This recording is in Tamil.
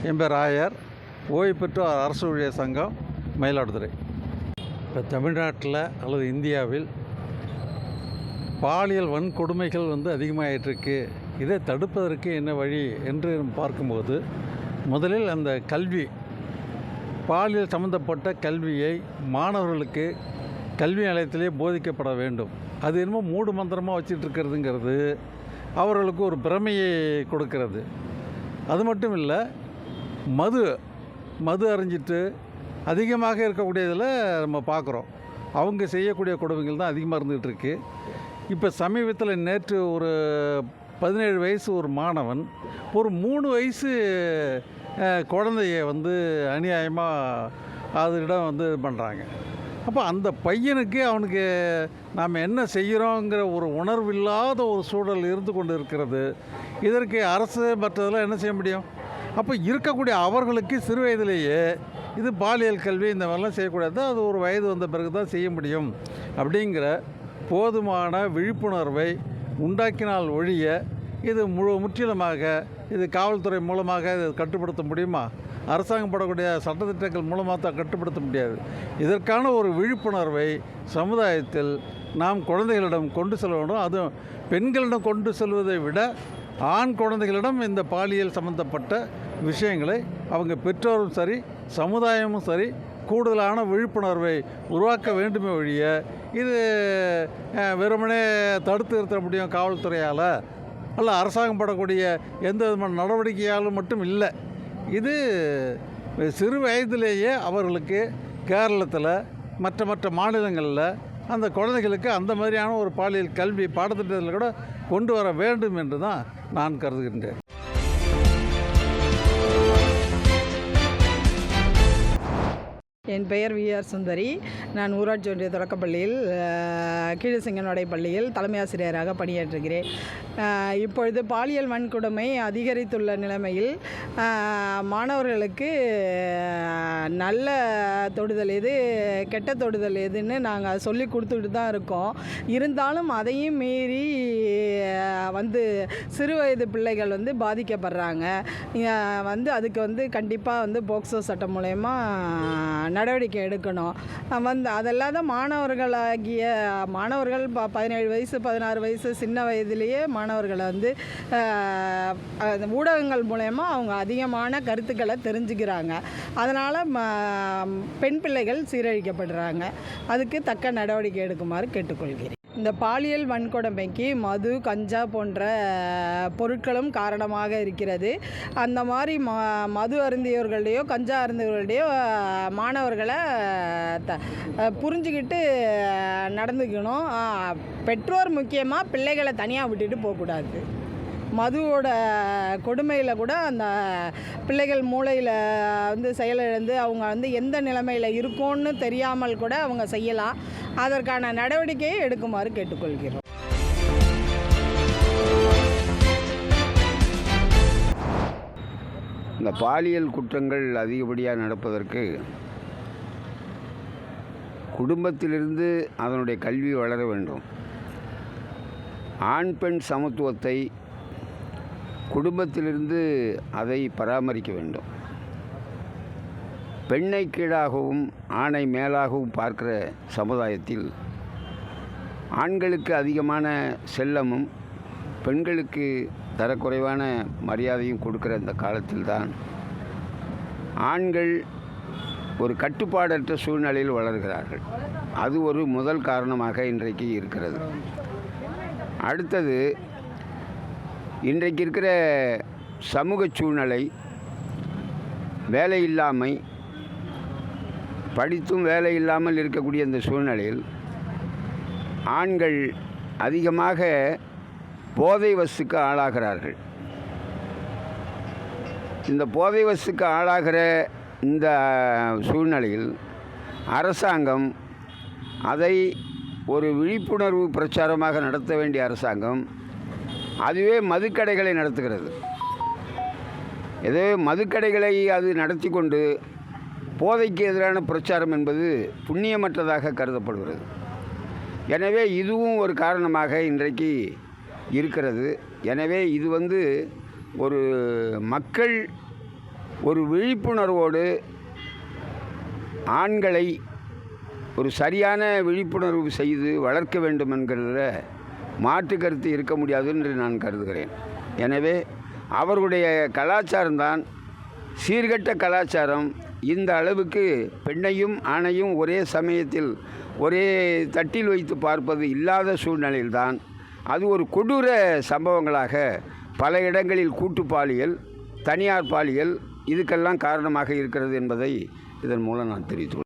என் பேர் ஆயர், ஓய்வு பெற்றோர் அரசு ஊழியர் சங்கம், மயிலாடுதுறை. இப்போ தமிழ்நாட்டில் அல்லது இந்தியாவில் பாலியல் வன்கொடுமைகள் அதிகமாகிட்டுருக்கு. இதை தடுப்பதற்கு என்ன வழி என்று பார்க்கும்போது, முதலில் அந்த கல்வி, பாலியல் சம்பந்தப்பட்ட கல்வியை மாணவர்களுக்கு கல்வி நிலையத்திலே போதிக்கப்பட வேண்டும். அது என்னமோ மூடு மந்திரமாக வச்சிட்ருக்கிறதுங்கிறது அவர்களுக்கு ஒரு பிரமையை கொடுக்கிறது. அது மட்டும் இல்லை, மது அறிஞ்சிட்டு அதிகமாக இருக்கக்கூடியதில் நம்ம பார்க்குறோம். அவங்க செய்யக்கூடிய கொடுமைகள் தான் அதிகமாக இருந்துகிட்டு இருக்கு. இப்போ சமீபத்தில் நேற்று ஒரு 17 வயசு ஒரு மாணவன் ஒரு 3 வயசு குழந்தைய அநியாயமாக அதனிடம் பண்ணுறாங்க. அப்போ அந்த பையனுக்கு அவனுக்கு நாம் என்ன செய்கிறோங்கிற ஒரு உணர்வில்லாத ஒரு சூழல் இருந்து கொண்டு இருக்கிறது. இதற்கு அரசு மற்றதெல்லாம் என்ன செய்ய முடியும்? அப்போ இருக்கக்கூடிய அவர்களுக்கு சிறு வயதிலேயே இது பாலியல் கல்வி இந்த மாதிரிலாம் செய்யக்கூடாது. அது ஒரு வயது வந்த பிறகு தான் செய்ய முடியும் அப்படிங்கிற போதுமான விழிப்புணர்வை உண்டாக்கினால் ஒழிய இது முற்றிலுமாக இது காவல்துறை மூலமாக இது கட்டுப்படுத்த முடியுமா? அரசாங்கம் போடக்கூடிய சட்டத்திட்டங்கள் மூலமாக தான் கட்டுப்படுத்த முடியாது. இதற்கான ஒரு விழிப்புணர்வை சமுதாயத்தில் நாம் குழந்தைகளிடம் கொண்டு செல்ல வேண்டும். அதுவும் பெண்களிடம் கொண்டு செல்வதை விட ஆண் குழந்தைகளிடம் இந்த பாலியல் சம்பந்தப்பட்ட விஷயங்களை அவங்க பெற்றோரும் சரி சமுதாயமும் சரி கூடுதலான விழிப்புணர்வை உருவாக்க வேண்டுமே ஒழிய இது வெறுமனே தடுத்து நிறுத்த முடியும் காவல்துறையால் அல்ல அரசாங்கம் போடக்கூடிய எந்த விதமான நடவடிக்கையாலும் மட்டும் இல்லை. இது சிறு வயதிலேயே அவர்களுக்கு கேரளத்தில் மற்ற மாநிலங்களில் அந்த குழந்தைகளுக்கு அந்த மாதிரியான ஒரு பாலியல் கல்வி பாடத்திட்டத்தில் கூட கொண்டு வர வேண்டும் என்று தான் நான் கருதுகின்றேன். என் பெயர் விஆர் சுந்தரி. நான் ஊராட்சி ஒன்றிய தொடக்கப்பள்ளியில் கீழசிங்கனோடை பள்ளியில் தலைமை ஆசிரியராக பணியாற்றுகிறேன். இப்பொழுது பாலியல் வன்கொடுமை அதிகரித்துள்ள நிலைமையில் மாணவர்களுக்கு நல்ல தொடுதல் எது கெட்ட தொடுதல் எதுன்னு நாங்கள் சொல்லி கொடுத்துக்கிட்டு தான் இருக்கோம். இருந்தாலும் அதையும் மீறி சிறு வயது பிள்ளைகள் பாதிக்கப்படுறாங்க. அதுக்கு கண்டிப்பாக போக்சோ சட்டம் மூலயமா நடவடிக்கை எடுக்கணும். அதல்லாத மாணவர்கள் 17 வயசு 16 வயசு சின்ன வயதிலேயே மாணவர்களை ஊடகங்கள் மூலயமா அவங்க அதிகமான கருத்துக்களை தெரிஞ்சுக்கிறாங்க. அதனால் பெண் பிள்ளைகள் சீரழிக்கப்படுறாங்க. அதுக்கு தக்க நடவடிக்கை எடுக்குமாறு கேட்டுக்கொள்கிறேன். இந்த பாலியல் வன்கொடுமைக்கு மது, கஞ்சா போன்ற பொருட்களும் காரணமாக இருக்கிறது. அந்த மாதிரி மது அருந்தியவர்களையோ கஞ்சா அருந்தியவர்களையோ மாணவர்களை புரிஞ்சுக்கிட்டு நடந்துக்கணும். பெற்றோர் முக்கியமாக பிள்ளைகளை தனியாக விட்டுட்டு போகக்கூடாது. மதுவோட கொடுமையில் கூட அந்த பிள்ளைகள் மூளையில் செயலிழந்து அவங்க எந்த நிலைமையில் இருக்கும்னு தெரியாமல் கூட அவங்க செய்யலாம். அதற்கான நடவடிக்கையை எடுக்குமாறு கேட்டுக்கொள்கிறோம். இந்த பாலியல் குற்றங்கள் அதிகப்படியாக நடப்பதற்கு குடும்பத்திலிருந்து அதனுடைய கல்வி வளர வேண்டும். ஆண் பெண் சமத்துவத்தை குடும்பத்திலிருந்து அதை பராமரிக்க வேண்டும். பெண்ணை கீழாகவும் ஆணை மேலாகவும் பார்க்கிற சமுதாயத்தில் ஆண்களுக்கு அதிகமான செல்லமும் பெண்களுக்கு தரக்குறைவான மரியாதையும் கொடுக்கிற இந்த காலத்தில்தான் ஆண்கள் ஒரு கட்டுப்பாடற்ற சூழ்நிலையில் வளர்கிறார்கள். அது ஒரு முதல் காரணமாக இன்றைக்கு இருக்கிறது. அடுத்தது, இன்றைக்கு இருக்கிற சமூக சூழ்நிலை, வேலையில்லாமை, படித்தும் வேலை இல்லாமல் இருக்கக்கூடிய இந்த சூழ்நிலையில் ஆண்கள் அதிகமாக போதை வசுக்கு ஆளாகிறார்கள். இந்த போதை வசுக்கு ஆளாகிற இந்த சூழ்நிலையில் அரசாங்கம் அதை ஒரு விழிப்புணர்வு பிரச்சாரமாக நடத்த வேண்டிய அரசாங்கம் அதுவே மதுக்கடைகளை நடத்துகிறது. எனவே மதுக்கடைகளை அது நடத்தி கொண்டு போதைக்கு எதிரான பிரச்சாரம் என்பது புண்ணியமற்றதாக கருதப்படுகிறது. எனவே இதுவும் ஒரு காரணமாக இன்றைக்கு இருக்கிறது. எனவே இது ஒரு மக்கள் ஒரு விழிப்புணர்வோடு ஆண்களை ஒரு சரியான விழிப்புணர்வு செய்து வளர்க்க வேண்டும் என்கிறத மாற்று கருத்து இருக்க முடியாது என்று நான் கருதுகிறேன். எனவே அவர்களுடைய கலாச்சாரம்தான் சீர்கெட்ட கலாச்சாரம். இந்த அளவுக்கு பெண்ணையும் ஆணையும் ஒரே சமயத்தில் ஒரே தட்டில் வைத்து பார்ப்பது இல்லாத சூழ்நிலையில்தான் அது ஒரு கொடூர சம்பவங்களாக பல இடங்களில் கூட்டு பாலியல், தனியார் பாலியல் இதுக்கெல்லாம் காரணமாக இருக்கிறது என்பதை இதன் மூலம் நான் தெரிவித்துள்ளேன்.